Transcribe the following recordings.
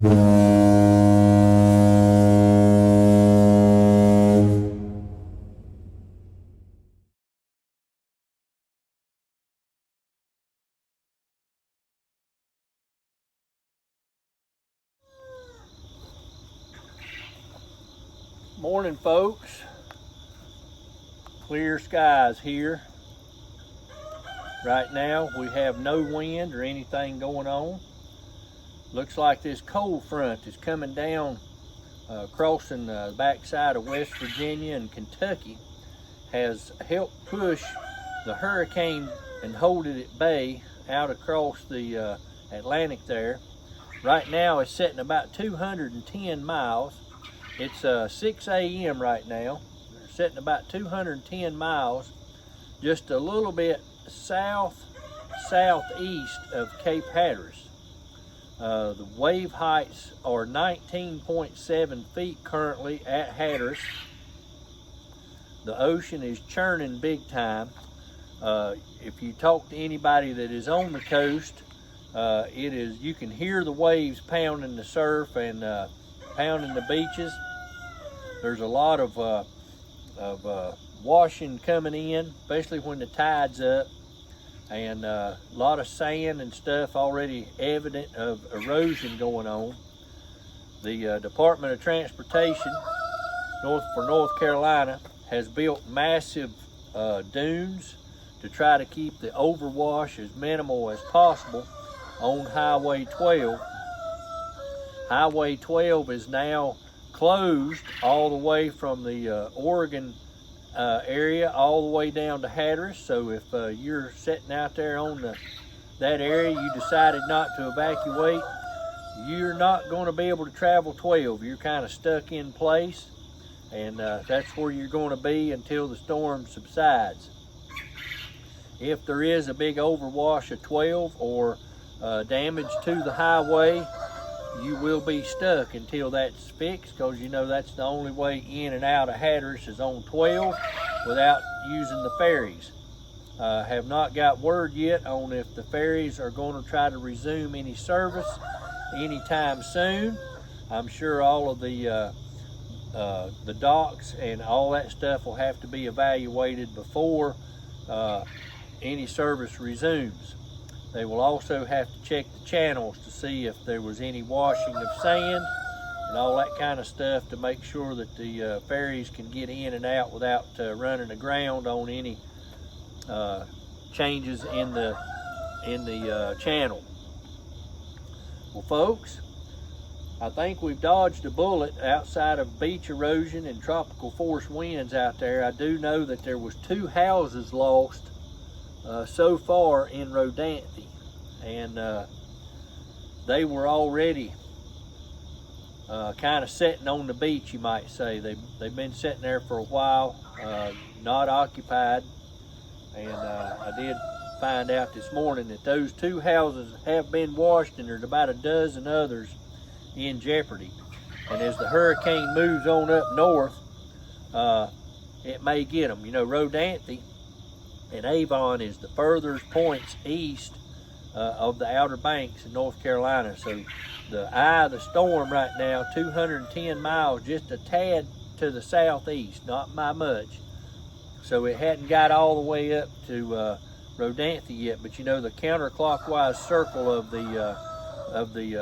Morning, folks. Clear skies here. Right now we have no wind or anything going on. Looks like this cold front is coming down, crossing the backside of West Virginia and Kentucky, has helped push the hurricane and hold it at bay out across the Atlantic there. Right now it's sitting about 210 miles. It's 6 a.m. right now. They're sitting about 210 miles, just a little bit southeast of Cape Hatteras. The wave heights are 19.7 feet currently at Hatteras. The ocean is churning big time. If you talk to anybody that is on the coast, you can hear the waves pounding the surf and pounding the beaches. There's a lot of washing coming in, especially when the tide's up, and a lot of sand and stuff already evident of erosion going on. The Department of Transportation for North Carolina has built massive dunes to try to keep the overwash as minimal as possible on Highway 12. Highway 12 is now closed all the way from the Oregon area all the way down to Hatteras. So if you're sitting out there on that area, you decided not to evacuate, you're not going to be able to travel 12. You're kind of stuck in place, and that's where you're going to be until the storm subsides. If there is a big overwash of 12 or damage to the highway, you will be stuck until that's fixed, because you know that's the only way in and out of Hatteras is on 12 without using the ferries. Have not got word yet on if the ferries are going to try to resume any service anytime soon. I'm sure all of the docks and all that stuff will have to be evaluated before any service resumes. They will also have to check the channels to see if there was any washing of sand and all that kind of stuff to make sure that the ferries can get in and out without running aground on any changes in the channel. Well, folks, I think we've dodged a bullet outside of beach erosion and tropical force winds out there. I do know that there was 2 houses lost so far in Rodanthe, and they were already kind of sitting on the beach, you might say. They've been sitting there for a while, not occupied, and I did find out this morning that those 2 houses have been washed, and there's about a dozen others in jeopardy. And as the hurricane moves on up north, it may get them. You know, Rodanthe and Avon is the furthest points east of the Outer Banks in North Carolina. So the eye of the storm right now, 210 miles, just a tad to the southeast, not by much. So it hadn't got all the way up to Rodanthe yet, but you know, the counterclockwise circle of the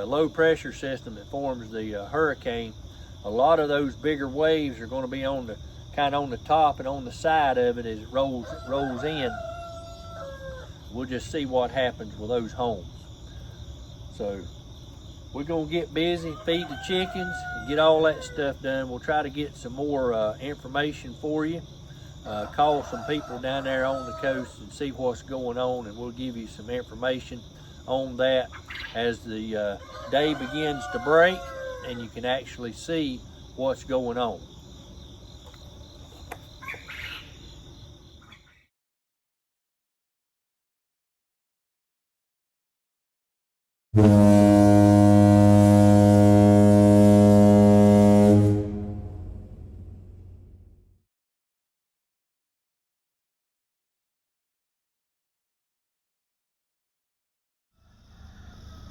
low pressure system that forms the hurricane, a lot of those bigger waves are going to be on the kind of on the top and on the side of it as it rolls in. We'll just see what happens with those homes. So we're going to get busy, feed the chickens, and get all that stuff done. We'll try to get some more information for you. Call some people down there on the coast and see what's going on, and we'll give you some information on that as the day begins to break and you can actually see what's going on.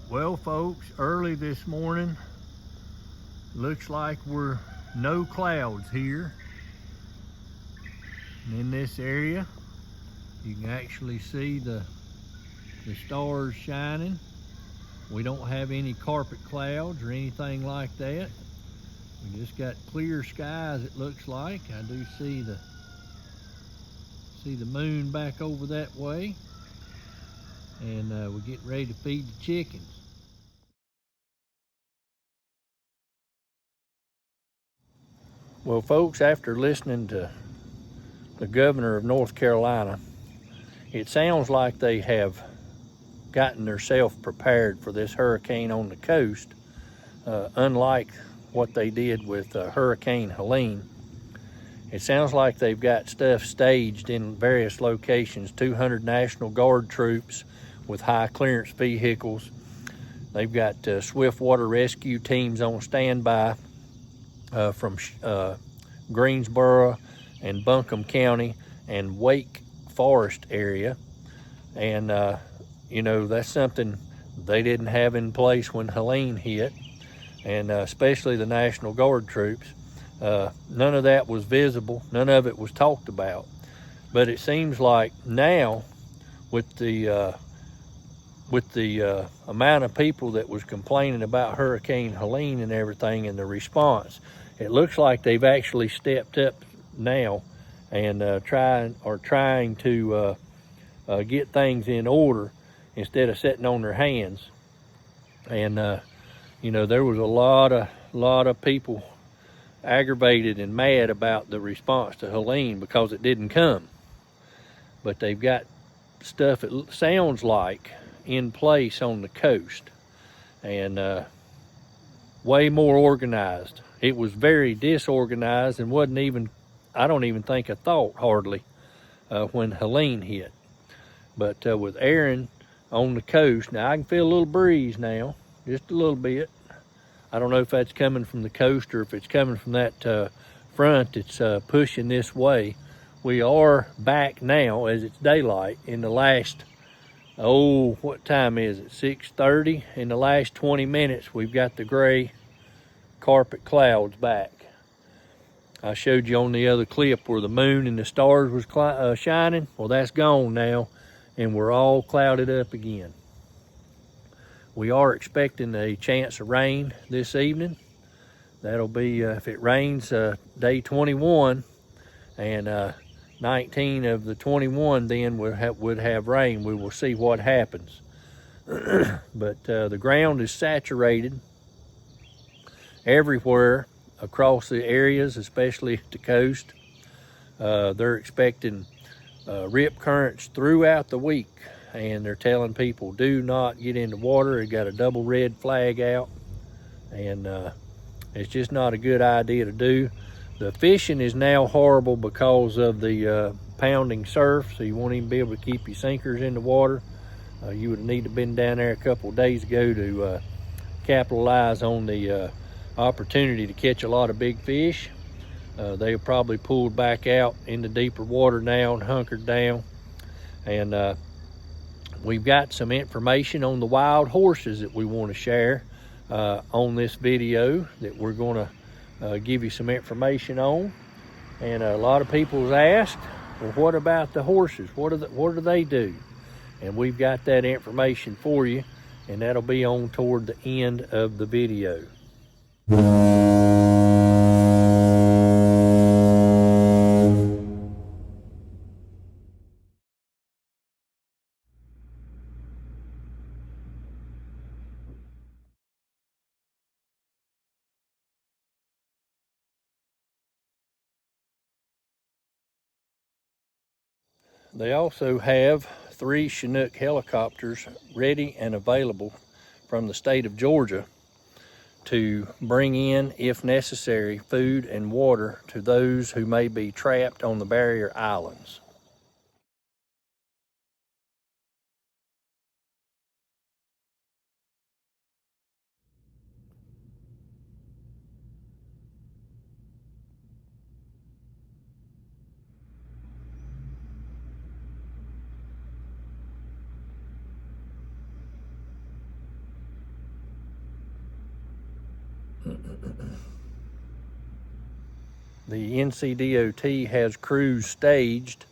Well, folks, early this morning, looks like we're no clouds here. And in this area, you can actually see the stars shining. We don't have any carpet clouds or anything like that. We just got clear skies, it looks like. I do see the moon back over that way. And we're getting ready to feed the chickens. Well, folks, after listening to the governor of North Carolina, it sounds like they have gotten themselves prepared for this hurricane on the coast, unlike what they did with Hurricane Helene. It sounds like they've got stuff staged in various locations, 200 National Guard troops with high clearance vehicles. They've got swift water rescue teams on standby from Greensboro and Buncombe County and Wake Forest area. And you know, that's something they didn't have in place when Helene hit, and especially the National Guard troops. None of that was visible, none of it was talked about. But it seems like now, with the amount of people that was complaining about Hurricane Helene and everything and the response, it looks like they've actually stepped up now and trying to get things in order instead of sitting on their hands. And you know, there was a lot of people aggravated and mad about the response to Helene because it didn't come. But they've got stuff, it sounds like, in place on the coast, and way more organized. It was very disorganized and wasn't even, I don't even think a thought hardly when Helene hit. But with Erin on the coast, now I can feel a little breeze now, just a little bit. I don't know if that's coming from the coast or if it's coming from that front that's pushing this way. We are back now as it's daylight. In the last, what time is it? 6:30. In the last 20 minutes, we've got the gray carpet clouds back. I showed you on the other clip where the moon and the stars was shining. Well, that's gone now, and we're all clouded up again. We are expecting a chance of rain this evening. That'll be, if it rains, day 21, and 19 of the 21 then would have rain. We will see what happens. But the ground is saturated everywhere across the areas, especially at the coast. They're expecting rip currents throughout the week, and they're telling people do not get into water. They got a double red flag out, and it's just not a good idea to do. The fishing is now horrible because of the pounding surf, so you won't even be able to keep your sinkers in the water. You would need to have been down there a couple of days ago to capitalize on the opportunity to catch a lot of big fish. They've probably pulled back out into deeper water now and hunkered down. And we've got some information on the wild horses that we want to share on this video that we're going to give you some information on. And a lot of people have asked, well, what about the horses? What do they do? And we've got that information for you, and that'll be on toward the end of the video. They also have 3 Chinook helicopters ready and available from the state of Georgia to bring in, if necessary, food and water to those who may be trapped on the barrier islands. The NCDOT has crews staged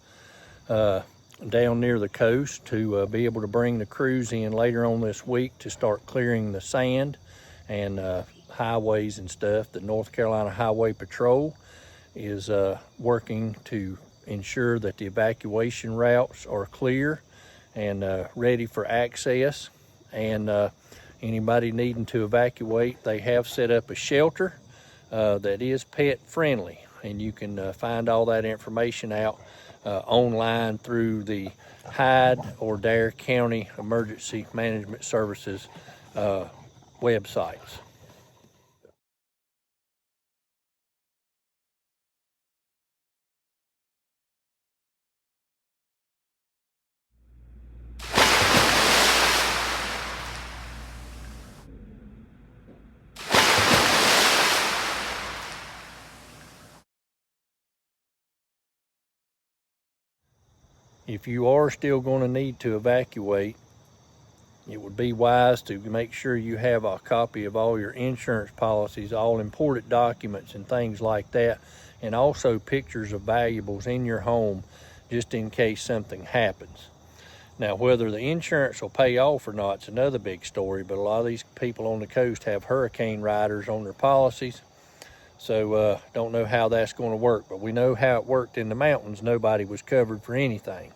down near the coast to be able to bring the crews in later on this week to start clearing the sand and highways and stuff. The North Carolina Highway Patrol is working to ensure that the evacuation routes are clear and ready for access. And anybody needing to evacuate, they have set up a shelter that is pet friendly, and you can find all that information out online through the Hyde or Dare County Emergency Management Services websites. If you are still going to need to evacuate, it would be wise to make sure you have a copy of all your insurance policies, all important documents and things like that, and also pictures of valuables in your home just in case something happens. Now, whether the insurance will pay off or not is another big story, but a lot of these people on the coast have hurricane riders on their policies, so don't know how that's going to work, but we know how it worked in the mountains. Nobody was covered for anything.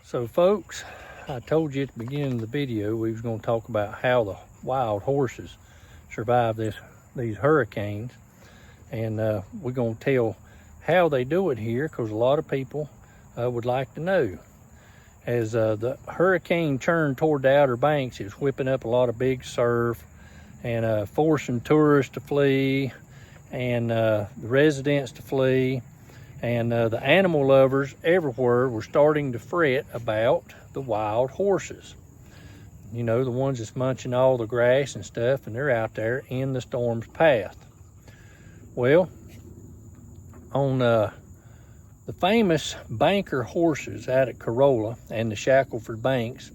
So folks, I told you at the beginning of the video we was going to talk about how the wild horses survive these hurricanes, and we're going to tell how they do it here, because a lot of people would like to know. As the hurricane churn toward the Outer Banks, is whipping up a lot of big surf and forcing tourists to flee and the residents to flee. And the animal lovers everywhere were starting to fret about the wild horses. You know, the ones that's munching all the grass and stuff, and they're out there in the storm's path. Well, on the famous banker horses out at Corolla and the Shackleford Banks,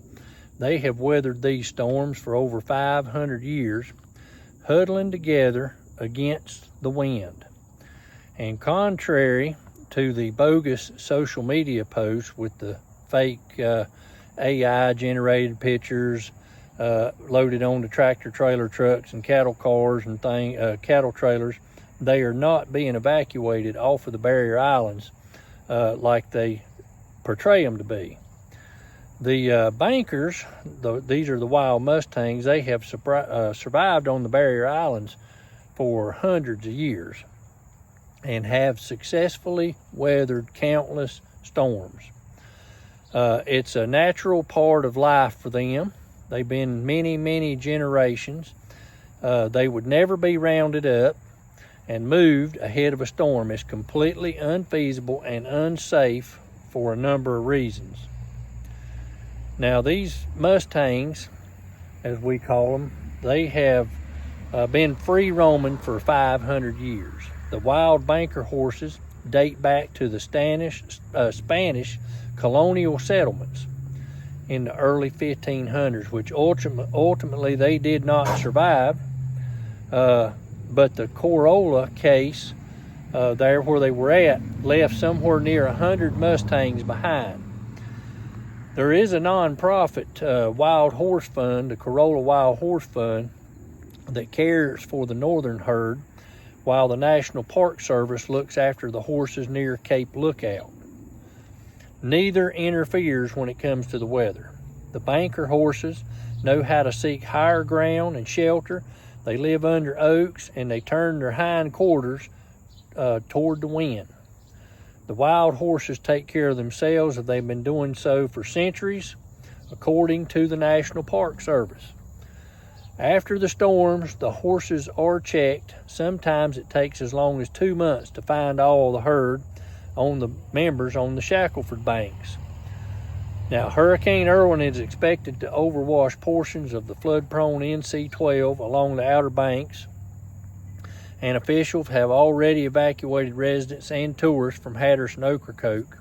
they have weathered these storms for over 500 years, huddling together against the wind. And contrary to the bogus social media posts with the fake AI generated pictures loaded on the tractor trailer trucks and cattle cars and cattle trailers, they are not being evacuated off of the barrier islands like they portray them to be. The bankers, these are the wild Mustangs, they have survived on the barrier islands for hundreds of years and have successfully weathered countless storms. It's a natural part of life for them. They've been many generations. They would never be rounded up and moved ahead of a storm. It's completely unfeasible and unsafe for a number of reasons. Now, these Mustangs, as we call them, they have been free roaming for 500 years. The wild banker horses date back to the Spanish colonial settlements in the early 1500s, which ultimately they did not survive. But the Corolla case there where they were at left somewhere near 100 Mustangs behind. There is a non-profit wild horse fund, the Corolla Wild Horse Fund, that cares for the northern herd, while the National Park Service looks after the horses near Cape Lookout. Neither interferes when it comes to the weather. The banker horses know how to seek higher ground and shelter. They live under oaks and they turn their hind quarters toward the wind. The wild horses take care of themselves, and they've been doing so for centuries, according to the National Park Service. After the storms, the horses are checked. Sometimes it takes as long as 2 months to find all the herd on the members on the Shackleford Banks. Now, Hurricane Erin is expected to overwash portions of the flood-prone NC-12 along the Outer Banks, and officials have already evacuated residents and tourists from Hatteras and Ocracoke.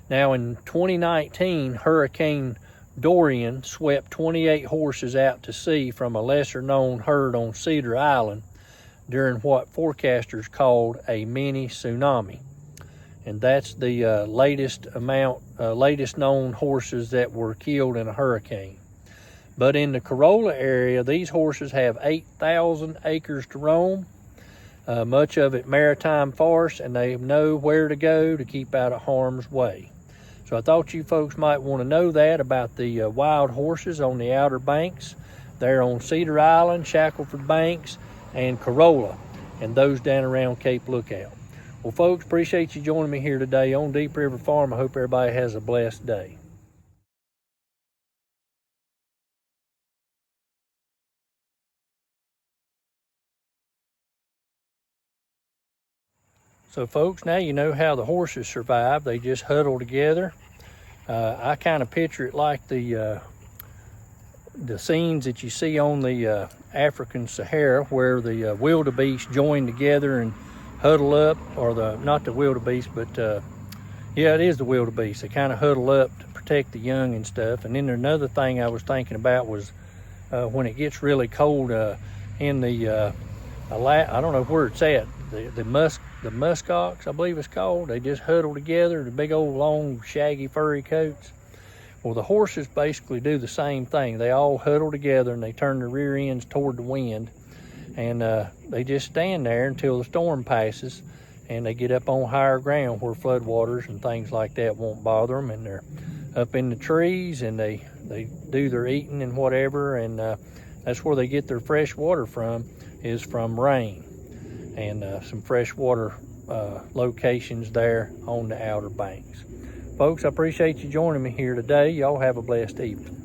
Now, in 2019, Hurricane Dorian swept 28 horses out to sea from a lesser-known herd on Cedar Island during what forecasters called a mini tsunami. And that's the latest known horses that were killed in a hurricane. But in the Corolla area, these horses have 8,000 acres to roam, much of it maritime forest, and they know where to go to keep out of harm's way. So I thought you folks might want to know that about the wild horses on the Outer Banks. They're on Cedar Island, Shackleford Banks, and Corolla, and those down around Cape Lookout. Well, folks, appreciate you joining me here today on Deep River Farm. I hope everybody has a blessed day. So, folks, now you know how the horses survive. They just huddle together. I kind of picture it like the scenes that you see on the African Sahara, where the wildebeest join together and huddle up, or not the wildebeest, but yeah, it is the wildebeest. They kind of huddle up to protect the young and stuff. And then another thing I was thinking about was when it gets really cold in the I don't know where it's at, the muskox, I believe it's called. They just huddle together, the big old long shaggy furry coats. Well, the horses basically do the same thing. They all huddle together and they turn their rear ends toward the wind, and they just stand there until the storm passes, and they get up on higher ground where floodwaters and things like that won't bother them, and they're up in the trees, and they do their eating and whatever, and that's where they get their fresh water from, is from rain, and some freshwater locations there on the Outer Banks. Folks, I appreciate you joining me here today. Y'all have a blessed evening.